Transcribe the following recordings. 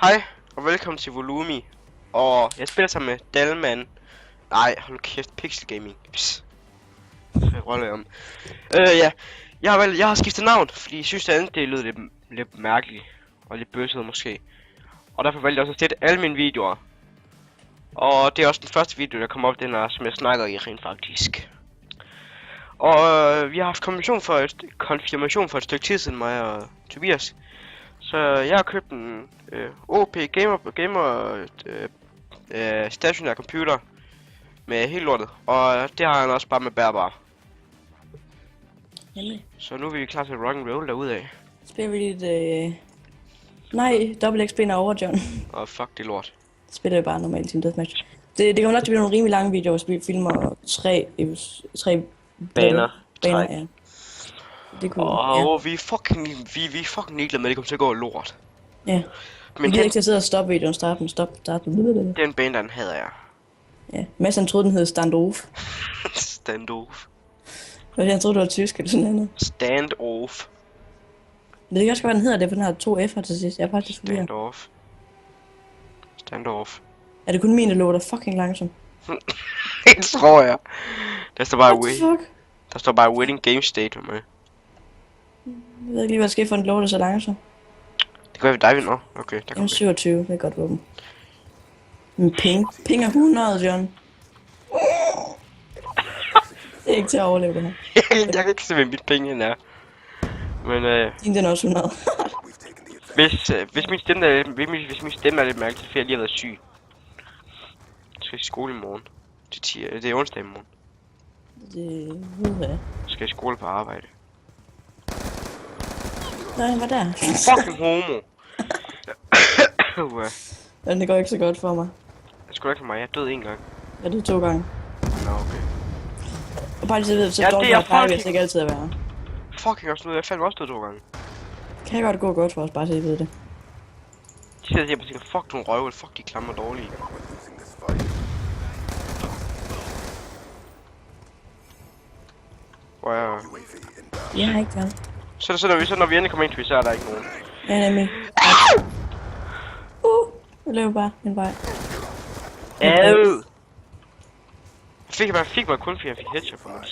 Hej, og velkommen til Volumi. Og jeg spiller sammen med Dalman. Nej, hold kæft, Pixel Gaming. Psst. Rolle om. Ja. Jeg har skiftet navn, fordi jeg synes, at det lød lidt mærkeligt. Og lidt bøsset måske. Og derfor valgte jeg også at sætte alle mine videoer. Og det er også den første video, der kommer op, den er, som jeg snakker i rent faktisk. Og vi har haft konfirmation for et stykke tid siden, mig og Tobias. Så jeg har købt en OP gamer stationær computer med helt lortet, og det har han også bare med bærbar. Så nu er vi klar til rock and roll derudad. Spiller vi lidt nej, Double XP over John. Og fuck det lort. Spiller vi bare normalt Team Deathmatch. Det kommer nok til at blive nogle rimelig lange videoer, hvor vi filmer tre baner, ja. Det kunne og vi er fucking ligeglade med, det kommer til at gå lort. Ja. Men det er ikke til at sidde og stoppe videoen, start. Den bane, den hader jeg. Ja, Mads han troede, den hed Standoff. Standoff. Jeg troede, det var tysk eller sådan noget. Standoff. Det kan også godt, den hedder det, for den har 2 F'er til sidst. Jeg er faktisk forvirret. Standoff. Er det kun min, der lå der fucking langsom? Det tror jeg. Der står bare What the fuck? Der står bare waiting game state med mig. Jeg ved ikke lige, hvad der sker for en lå der så langsom. Det gør vi dig, vi nå. Okay, der kommer 27, det er godt våben. Men ping er 100, John. Det er ikke til at overleve det her. Jeg kan ikke se, hvad mit penge er. Men Din den er også 100. hvis min stemme er lidt mærkelig, så jeg lige har været syg. Jeg skal i skole i morgen. Det er onsdag i morgen. Det ved jeg. Jeg skal i skole på arbejde. Nej, hvad der? Fucking homo. Men det går ikke så godt for mig. Det skulle ikke for mig, jeg er død en gang. Jeg døde 2 gange. Nå, okay. Og bare lige så dårligt at pleje, hvis det ikke altid at være. Fucking også nu, jeg fandt også død 2 gange. Kan godt gå godt for os, bare så I ved det. De sidder her og tænker, fuck nogle røvel, fuck de klammer dårlige. Hvor er jeg? Jeg har ikke været. Så når vi endelig kommer ind til, så er der ikke nogen. Ja, nemlig. Jeg løber bare min vej. Jeg fik mig kun, fordi jeg fik headshot på mig.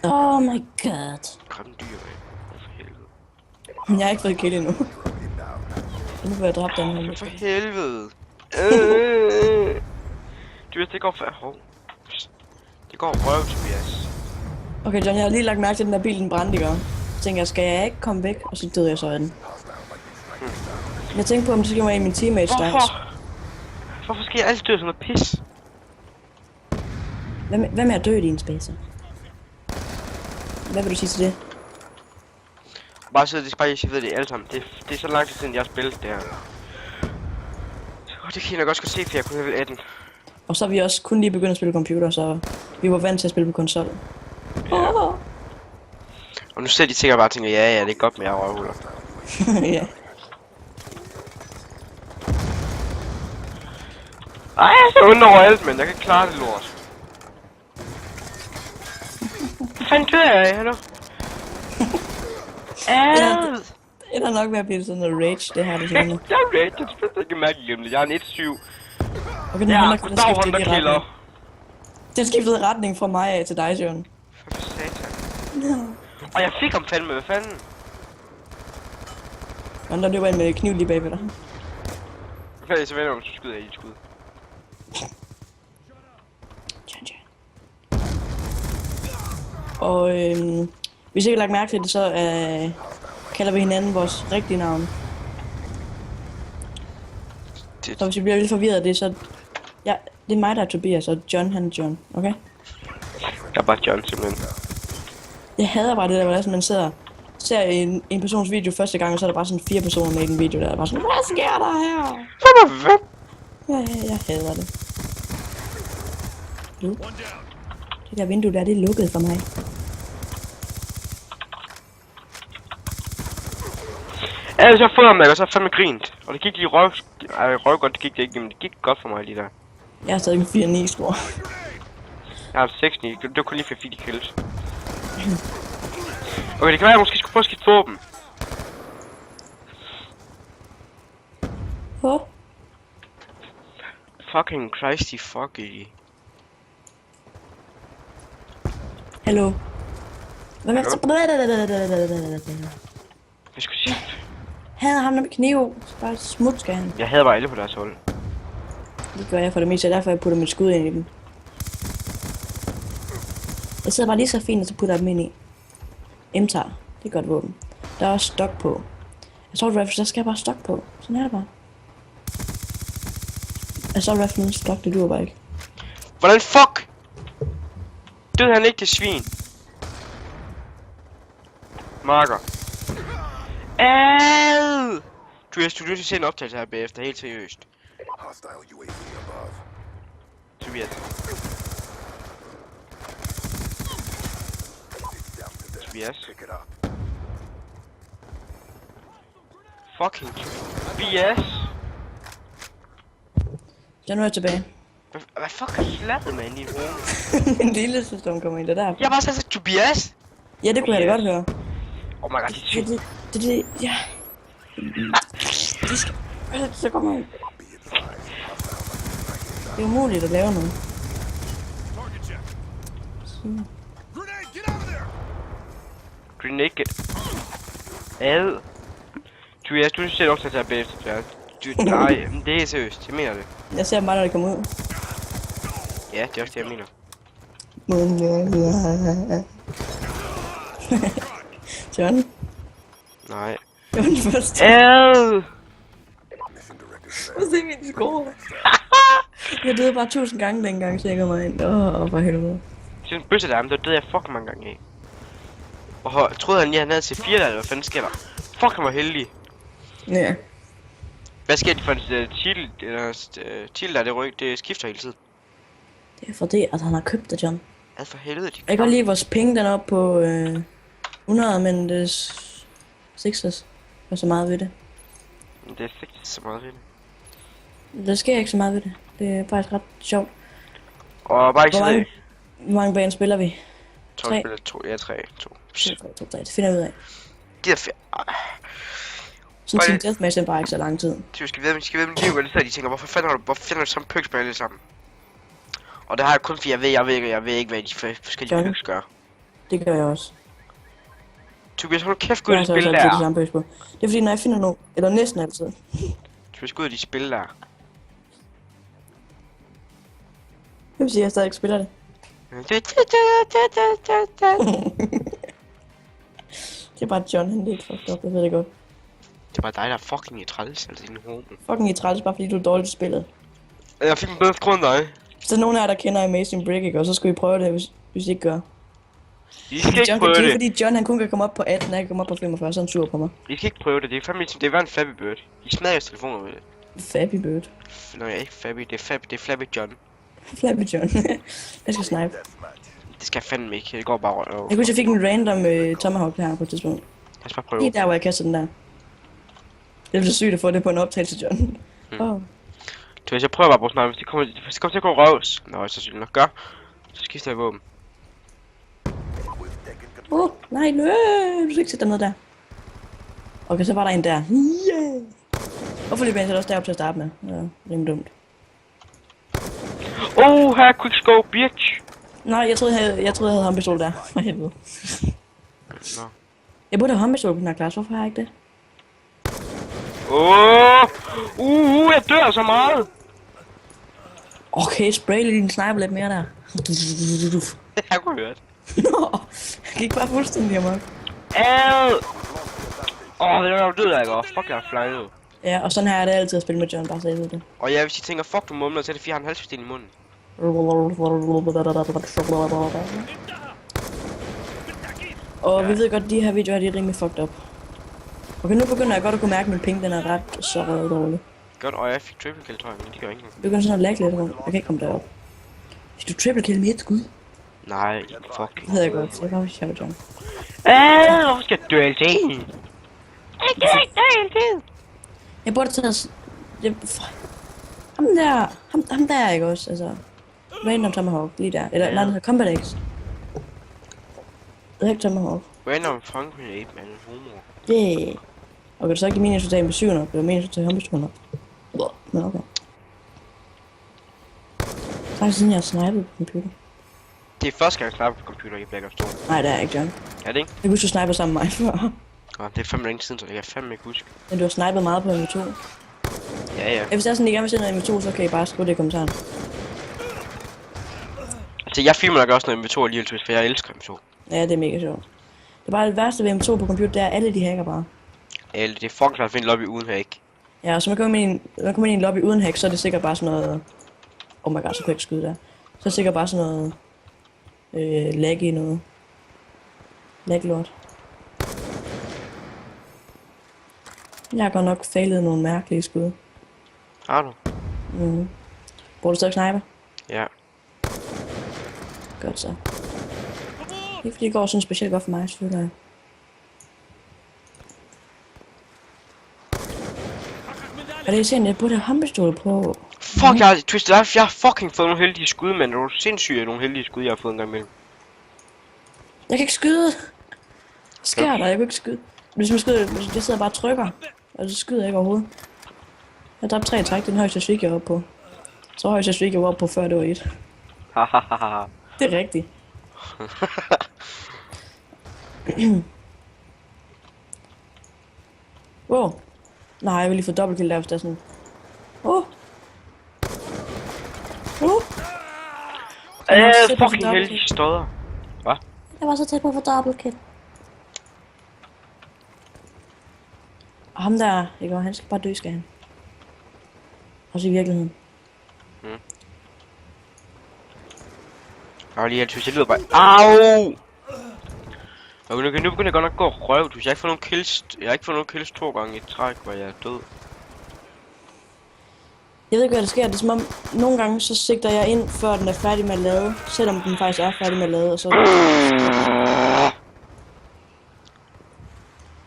Oh my god. Grimme dyr, for helvede. Jeg har ikke fået kill endnu. Nu får jeg dræbt den her. For helvede. Du ved, det går for... Det går røv, Tobias. Okay, John, jeg har lige lagt mærke til, at den der bil, den brændte, ikke? Så tænker jeg, skal jeg ikke komme væk? Og så døde jeg så af den. Jeg tænkte på, om det skal være en af mine teammates, der... Hvorfor skal jeg altid dø sådan noget pis? Hvad med at dø i din spacer? Hvad vil du sige til det? Bare sidde, det skal bare, jeg ved det alle sammen. Det er så lang tid siden, jeg har spillet det her. Det kan jeg nok også godt se, for jeg kunne level 18. Og så er vi også kun lige begyndt at spille computer, så vi var vant til at spille på konsol. Ja. Og nu sidder de sikkert bare og tænker, ja, det er godt med jer røvhuller. Ja. Ej, jeg er så under overalt, men jeg kan klare det lort. Hvad fanden dør jeg af, hallo? Det er nok ved at blive sådan noget rage, det her, det sådan noget. Jeg er rage, det spiller ikke mærkeligt gennem det. Jeg er en 1-7. Okay, Ja, goddag, Honda-killer. Den skiftede retning fra mig af til dig, Jørgen. For satan. Og jeg fik ham fandme, hvad fanden? Og der løber en med kniv lige bagved dig. Okay, så vender om, så skyder jeg i et skud. Og hvis I ikke har lagt mærke til det, så kalder vi hinanden vores rigtige navn. Så hvis I bliver lidt forvirret af det, så... Ja, det er mig, der er Tobias, og John, han er John, okay? Jeg er bare John, simpelthen. Jeg hader bare det der, hvordan man ser en persons video første gang, og så er der bare sådan 4 personer med i den video, der er bare sådan, hvad sker der her? Ja, jeg hader det. Det der vindue der, det er lukket for mig. Ja, så får jeg og så fandme grint. Og det gik lige røv godt, det gik det ikke, men det gik godt for mig lige der. Jeg har stadig en 4-9 score. Jeg har 6-9, det var kun lige for 4 kills. Okay, det kan være, at jeg måske skulle prøve at skifte våben. Åh. Fucking Christy fucky. Hallo. Hvad Hallo? så? Hvad skulle jeg sige? Hader ham der med kniv. Bare smut skal han. Jeg hader bare alle på deres hold. Det gør jeg for det meste, derfor jeg putter mit skud ind i dem. Jeg sidder bare lige så fint, og så putter jeg dem ind i. M-tager. Det er et godt våben. Der er også stok på. Assault rifle, der skal bare stok på. Sådan er det bare. Assault rifle uden stok, det duer bare ikke. Hvordan fuck? Døde han ikke til svin? Marker. Ad! Du er nødt til at se en optagelse her bagefter, helt seriøst. Tobias. Tobias. Fucking Tobias. Jeg er nu tilbage. Hvad fuck er slappet med din hoved? Min lille søster, hun kommer ind, det der. Jeg bare sagt Tobias. Ja, det kunne jeg da godt høre. Oh my god, det er sygt. Det, ja. Det skal... Så kommer hun. Det er umuligt at lave noget. Grenade get. Ad. Tobias, du ser også til at tage bagefter. Nej, men det er seriøst, jeg mener det. Jeg ser bare, når det kommer ud. Ja, det er også det, jeg mener. John? Nej. Det var den første. Ad! Prøv at se min score. Jeg døde bare 1000 gange dengang, så jeg kom ind. For helvede. Sådan en bøsse der, men der døde jeg fucking mange gange af. Og troede han lige, han havde til 4 eller hvad fanden sker der? Fuck, han var heldig. Ja. Hvad sker det for en titel, eller titel der, det ryg, det skifter hele tiden. Det er fordi, at han har købt det, John. Ad for helvede, de Jeg kan godt lide vores penge, den er oppe på 100, men det er Sixers. Der er så meget ved det. Men det er ikke så meget ved det. Der sker ikke så meget ved det. Det er faktisk ret sjovt. Og bare ikke sådan Hvor mange baner spiller vi? 2 Tre. spiller 2, ja 3, 2. 3, det finder jeg ud af. Det er fedt. Sådan en team deathmatch, den bare ikke så lang tid. De skal vide med liv, og det er de tænker, hvorfor fanden har du samme pøks med alle sammen? Og det har jeg kun fordi jeg ved ikke, hvad de forskellige pøks gør. Det gør jeg også. Tobias, hold kæft, gå ud Jeg af har de så spil altid det der. samme pøs på. Det er fordi, når jeg finder nogen, eller næsten altid. Tobias, gå ud af de spil der. Jeg vil sige, at jeg stadig ikke spiller det. Det er bare John, han er lidt fucked up, jeg ved det godt. Det er bare dig, der er fucking i træls, altså din hoved. Fucking i træls, bare fordi du er dårlig til spillet. Jeg fik en bedre grund end dig. Hvis der er nogen af jer, der kender Amazing Brick, ikke? Og så skal vi prøve det, hvis I ikke gør. I skal ikke John, prøve det er det. fordi John han kun kan komme op på 18, jeg kan komme op på 45, så er han sur på mig. I skal ikke prøve det. Det er fandme det er bare en Flappy Bird. I smadrer jeres telefoner med det. Flappy Bird. Nej, ikke Flappy. Det er Flappy John. Flappy John. Jeg skal snipe. Det skal jeg fandme ikke. Det går bare rundt. Jeg kunne jeg fik en random tomahawk her på et tidspunkt. Lad os bare prøve. Lige der, hvor jeg kaster den der. Det er så sygt at få det på en optagelse, John. Så hvis jeg prøver bare at bruge sniper, hvis det kommer til at gå røvs. Nå, så synes nok gør. Så skifter jeg våben. Nej, løb! Du skal ikke sætte dig ned der. Okay, så var der en der. Yeah! Hvorfor lige jeg også deroppe til at starte med? Ja, rimelig dumt. Her quickscope, bitch! Nej, jeg troede, jeg havde håndpistol der. For helvede. Nå. Jeg burde have håndpistol på den her klasse. Hvorfor har jeg ikke det? Jeg dør så meget! Okay, spray lige din sniper lidt mere der. Jeg kunne høre det. Nå, jeg gik bare fuldstændig amok. Ad! Det er jo død, jeg går. Fuck, jeg er flyet. Ja, og sådan her er det altid at spille med John, bare så jeg ved det. Og ja, hvis I tænker, fuck du mumler, så er det fordi, han har en halvsten i munden. Og vi ved godt, at de her videoer, de er rimelig fucked up. Okay, nu begynder jeg godt at kunne mærke, at min ping, den er ret så dårlig. Godt, og jeg fik triple kill, tror jeg, men det gør ingenting. Jeg begynder sådan at lagge lidt rundt. Jeg kan ikke komme derop. Hvis du triple kill med et skud. Nej, fuck. Det ved jeg godt, så jeg bare sjov, John. Hvorfor skal jeg dø hele tiden? Jeg kan ikke dø hele tiden. Jeg burde tage os... Ham der, ikke også, altså... Random Tomahawk, lige der. Eller, nej, den hedder Combat X. Det er ikke Tomahawk. Random Funk Grenade, man. Homo. Yeah. Okay, så ikke min resultat med 700, det var min resultat med 100. Men okay. Faktisk siden jeg har snipet på computer. Det er første gang, jeg snapper på computer i Black Ops 2. Nej, det er ikke, John. Er det ikke? Jeg husker, du snipede sammen med mig før. Nå, det er fandme længe siden, så det kan jeg fandme ikke huske. Men du har snipet meget på MV2. Ja. Hvis der er sådan, I gerne vil se noget MV2, så kan I bare skrive det i kommentaren. Altså, jeg filmer nok også noget MV2 alligevel, for jeg elsker MV2. Ja, det er mega sjovt. Det er bare det værste ved MV2 på computer, det er, at alle de hacker bare. Alle, det er fucking svært at finde lobby uden hack. Ja, og så man kommer ind i en lobby uden hack, så er det sikkert bare sådan noget... Oh my god, så kunne jeg ikke skyde der. Så er det sikkert bare sådan noget... lag i noget. Lag-lort. Jeg har godt nok fejlet nogle mærkelige skud. Har du? Bruger du stadig sniper? Ja. Godt så. Ikke fordi det går sådan specielt godt for mig, selvfølgelig. Og det er sådan, jeg burde have håndpistol på. Fuck, jeg har fucking fået nogle heldige skud, men det er sindssygt nogle heldige skud, jeg har fået en gang imellem. Jeg kan ikke skyde. Sker der? Jeg kan ikke skyde. Hvis man skyder, det sidder bare og trykker. Og så skyder jeg ikke overhovedet. Jeg dræbte 3 træk, den højeste streak jeg var på. Så højeste streak jeg var på før det var 1. Hahaha. Det er rigtigt. Wow. Nej, jeg vil lige få dobbeltkill der, hvis der er sådan. Fucking heldige stodder. Hvad? Jeg var så tæt på at få dobbeltkill. Og ham der, ikke? Han skal bare dø, skal han. Også i virkeligheden. Jeg var lige helt jeg lyder bare. Au! Og nu begynder jeg godt nok gå røv, jeg har ikke fået nogen kills. Jeg har ikke fået nogen kills 2 gange i træk, hvor jeg er død. Jeg ved ikke, hvad der sker. Det er som om, nogle gange så sigter jeg ind, før den er færdig med at lade. Selvom den faktisk er færdig med at lade, og så...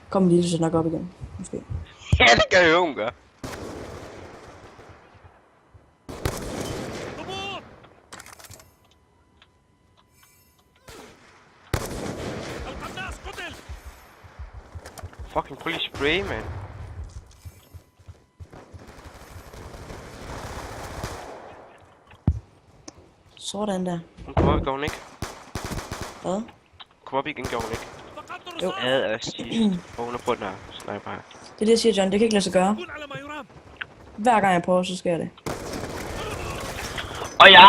Kom lige så nok op igen, måske. Ja, det kan jeg jo, hun gør. Fucking prøv lige spray, man. Sådan der. Hun kommer op, går hun ikke? Hvad? Kom op igen, går hun ikke? Jo. Og hun har prøvet den her sniper her. Det er det, jeg siger, John. Det kan ikke lade sig gøre. Hver gang jeg prøver, så sker det. Åh ja!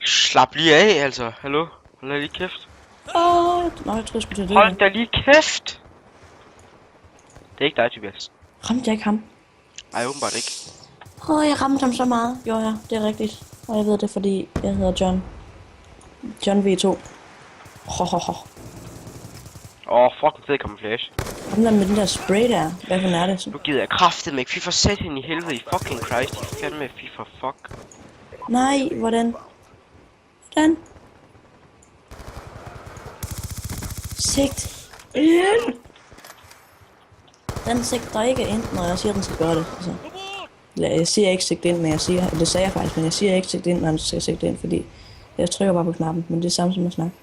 Slap lige af, altså. Hallo? Hold da lige kæft. Nå, jeg tror, jeg skulle tage det. Hold da lige kæft! Det er ikke dig, Tobias. Ramte jeg ikke ham? Nej, åbenbart ikke. Jeg ramte ham så meget. Jo, ja, det er rigtigt. Og jeg ved det, fordi jeg hedder John. John V2. Fucking fed camouflage. Ham der med den der spray der. Hvad for er det? Nu gider jeg kraftet med. Fy for sæt hende i helvede i fucking Christ. I fandme fy for fuck. Nej, hvordan? Hvordan? Sigt ind! Den sigter ikke ind, når jeg siger, den skal gøre det. Altså. Jeg siger ikke sigt ind, men jeg siger... Det sagde jeg faktisk, men jeg siger ikke sigt ind, når den skal sigte ind, fordi... Jeg trykker bare på knappen, men det er samme som at snakke.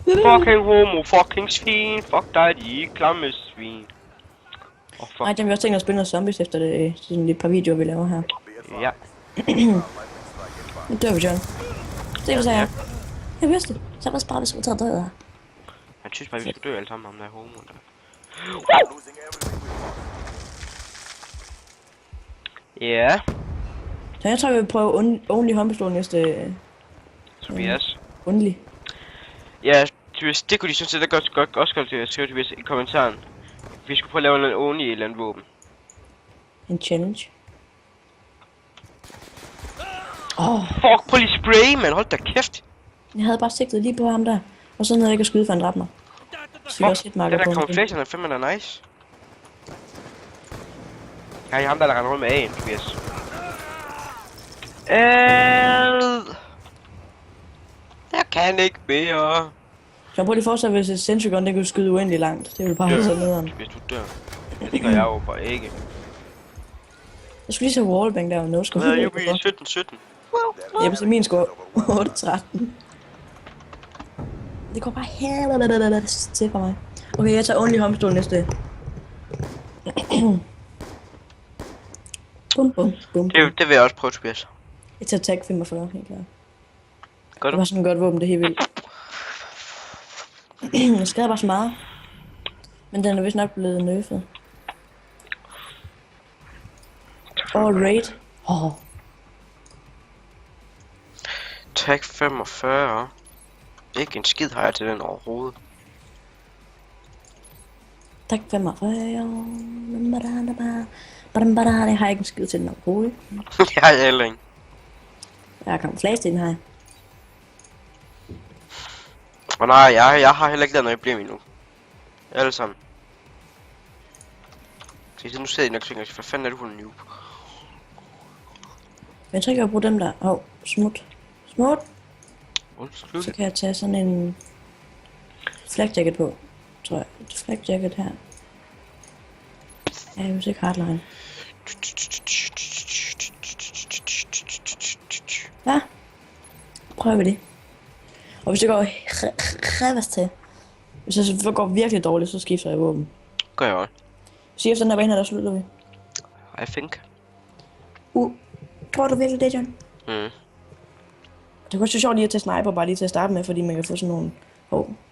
Fucking homo, fucking svin. Fuck dig, de klamme svin. Fuck. Nej, jeg vil også tænke at spille noget zombies efter det, sådan et par videoer, vi laver her. Ja. Nu dør vi, John. Se, hvad sagde jeg? Jeg vidste det. Så var det bare, hvis vi tager død her. Han synes bare, vi skal dø alle sammen, om der er homo der. Ja. Så jeg tror, jeg vil prøve only håndpistol næste... Tobias. Only. Ja, Tobias, det kunne de sådan set godt skrive Tobias i kommentaren. Vi skulle prøve at lave en only i et eller andet våben. En challenge. Fuck, prøv lige spray, man. Hold da kæft. Jeg havde bare sigtet lige på ham der. Og så nåede jeg ikke at skyde, for han dræbte mig. Så også hit marker det på der ham. camouflage er fandme da nice. Ja, ham der render rundt med A'en, Tobias. Jeg kan ikke mere. Så prøv lige fortsat, hvis et sentry gun, det kan skyde uendelig langt. Det vil bare have sådan nederen. Hvis du dør. Det gør jeg jo bare ikke. Jeg skulle lige se wallbang der, og no score. Hvad er Jubi 17-17? Jeg så min score 8-13. Det går bare helt til for mig. Okay, jeg tager only håndpistol næste. Bum, bum, bum, bum. Det vil jeg også prøve, Tobias. Jeg tager tag 45, helt klart. Gør Det du? var sådan et godt våben, det er helt vildt. Jeg skader bare så meget. Men den er vist nok blevet nerfed. Raid. Tag 45. Ikke en skid har jeg til den overhovedet. Tak 45. Det har jeg ikke en skid til den overhovedet. Det har jeg heller ikke. Jeg har kamuflage til den her. Og nej, jeg har heller ikke lavet noget problem endnu. Alle sammen. Så nu sidder jeg nok og tænker, hvad fanden er du for en noob? Men jeg tror ikke, jeg vil bruge dem der. Smut. Smut. Undskyld. Så kan jeg tage sådan en flak jacket på. Tror jeg. Et flak jacket her. Ja, jeg vil ikke hardline. Ja. Prøver vi det. Og hvis det går revers til. Hvis det går virkelig dårligt, så skifter jeg våben. Gør jeg også. Så efter den der bane her, der slutter vi. I think. Tror du virkelig det, John? Mm. Det kunne være sjovt lige at tage sniper, bare lige til at starte med, fordi man kan få sådan nogle...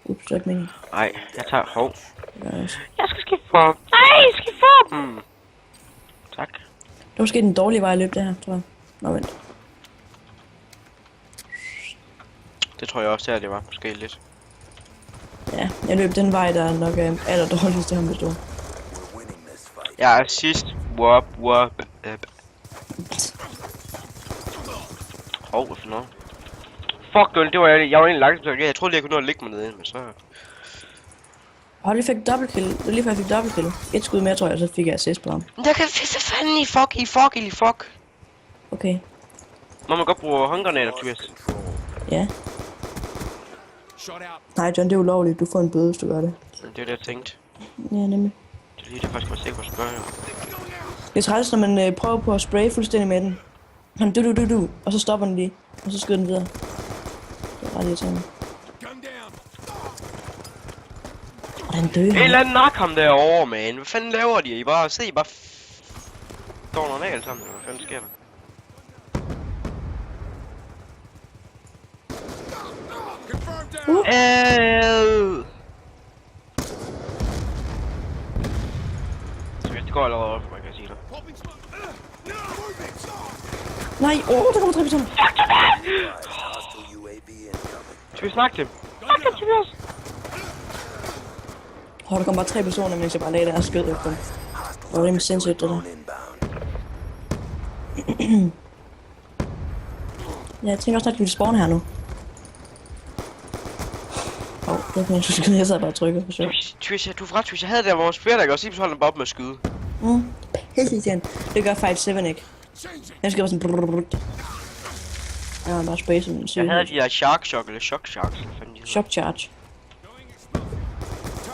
Ups, det er ikke meningen. Nej, jeg tager hov. Jeg skal skifte for. Nej, jeg skal for dem. Tak. Det er måske den dårlige vej at løbe det her, tror jeg. Nå, vent. Det tror jeg også, det var måske lidt. Ja, jeg løb den vej, der nok er allerdårligst til ham, hvis du. Jeg er sidst. Wop. Hvad for noget? Fuck, det var jeg var egentlig lagt. Jeg troede lige, jeg kunne nå at ligge mig nede, men så... Jeg fik dobbeltkill. Det var lige før jeg fik dobbeltkill. Et skud mere, tror jeg, så fik jeg assist på ham. Jeg kan fisse fanden i fuck. Okay. Må man godt bruge håndgranater, Tobias? Ja. Nej, John, det er ulovligt. Du får en bøde, hvis du gør det. Det er det, jeg tænkte. Ja, nemlig. Det er lige det, faktisk var sikker på at spørge. Det er træls, når man prøver på at spraye fuldstændig med den. Du. Og så stopper den lige. Og så skyder den videre. Det er ret irriterende. Og den døde. En eller anden nak ham derovre, man. Hvad fanden laver de? I bare går nogle alle sammen. Hvad fanden sker der? Det går allerede op, man kan sige det. Nej, der kommer 3 personer. Skal vi snakke til dem? Snakke til os! Der kom bare 3 personer, mens jeg bare lagde der og skød efter dem. Det var rimelig sindssygt, det der. Ja, jeg tænker også, at vi vil spawne her nu. Det kan jeg så skyde, jeg sad bare og trykkede for sjov. Twisha, du er fra Twisha. Jeg havde der vores spiller, der går sige, så holder den bare op med at skyde. Pisse igen. Det gør 5-7 ikke. Jeg skal bare sådan brrrr. Jeg har bare space som en syg. Jeg havde de der shark shock eller shock sharks, eller fanden de hedder. Shock charge.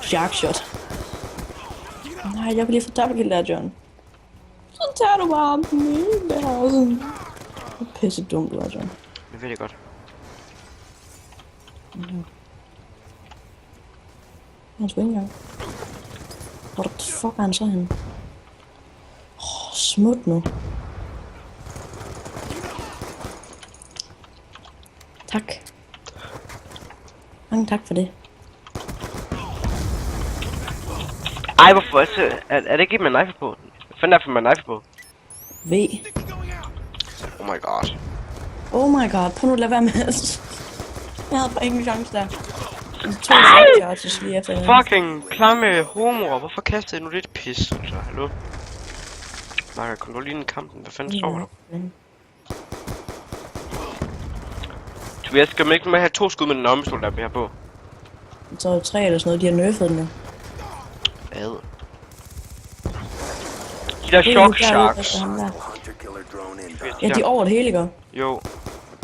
Shark shot. Nej, jeg kan lige få dobbeltkill der, John. Så tager du bare op med det her sådan. Pisse dumt, du er, John. Det ved jeg godt. Han sgu ikke engang. Hvor the fuck er han så henne? Smut nu. Tak. Mange tak for det. Ej, hvorfor? Er det ikke med knife på? Hvad fanden er det for med knife på? V. Oh my god. Oh my god, prøv nu at lade være med at... Jeg havde bare ingen chance der. To charges lige efter. Fucking klamme homoer. Hvorfor kaster jeg nu lidt pis? Altså, hallo? Nej, jeg kunne du lige en kampen. Hvad fanden står der? Tobias, skal man ikke med at have 2 skud med den armpistol, der er her på? Så er det 3 eller sådan noget, de har nerfed den jo. Hvad? De der shock sharks. Ja, de er over det hele, ikke? Jo.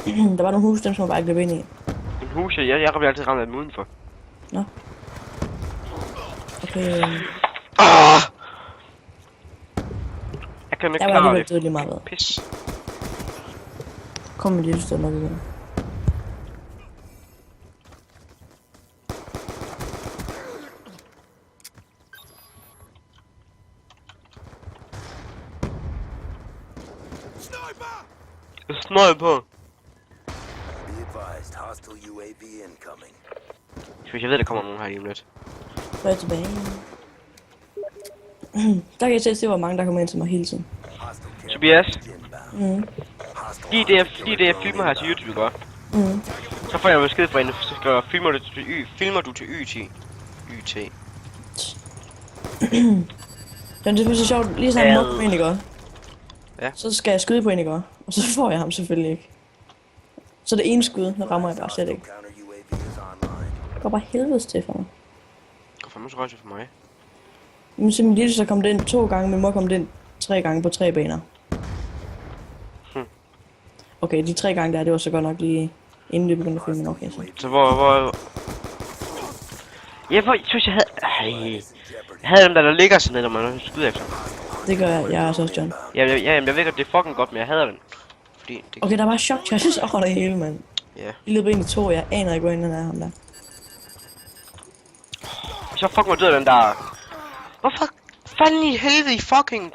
Der var nogle hus, dem som man bare ikke løb ind i. En hus, jeg bliver altid ramt af dem udenfor. Nå. Okay. Jeg kan ikke Der var klare alligevel det. dødelig meget. Pis. Kom med lige et nok igen. Jeg snøjer på. Hvis jeg ved, der kommer nogen her lige om lidt. Så er jeg tilbage. Der kan jeg selv se, hvor mange der kommer ind til mig hele tiden. Tobias, lige det jeg filmer her til YouTube, ikke godt? Så får jeg besked fra hende, så skriver jeg, filmer du til YT? YT. Men det er så sjovt, lige sådan en mok på en, ikke godt? Ja. Så skal jeg skyde på en, ikke godt? Og så får jeg ham selvfølgelig ikke. Så det ene skud, der rammer jeg bare slet ikke. Det går bare helvedes til for mig. Det går fandme så røjt for mig. Men så min lille så kom det ind 2 gange, men mor kom det ind 3 gange på 3 baner. Okay, de 3 gange der, det var så godt nok lige inden vi begyndte at filme, okay så. Så hvor... Jeg synes, jeg havde... Jeg havde dem der ligger sådan lidt, når man skyder efter. Det gør jeg også, John. Jeg ved godt, det er fucking godt, men jeg hader den. Fordi det... Okay, der var chok charges over det hele, mand. Ja. I løbet ind i 2, jeg aner ikke, hvor inden er ham der. Så fucking mig død den der... Hvorfor fanden i helvede i fucking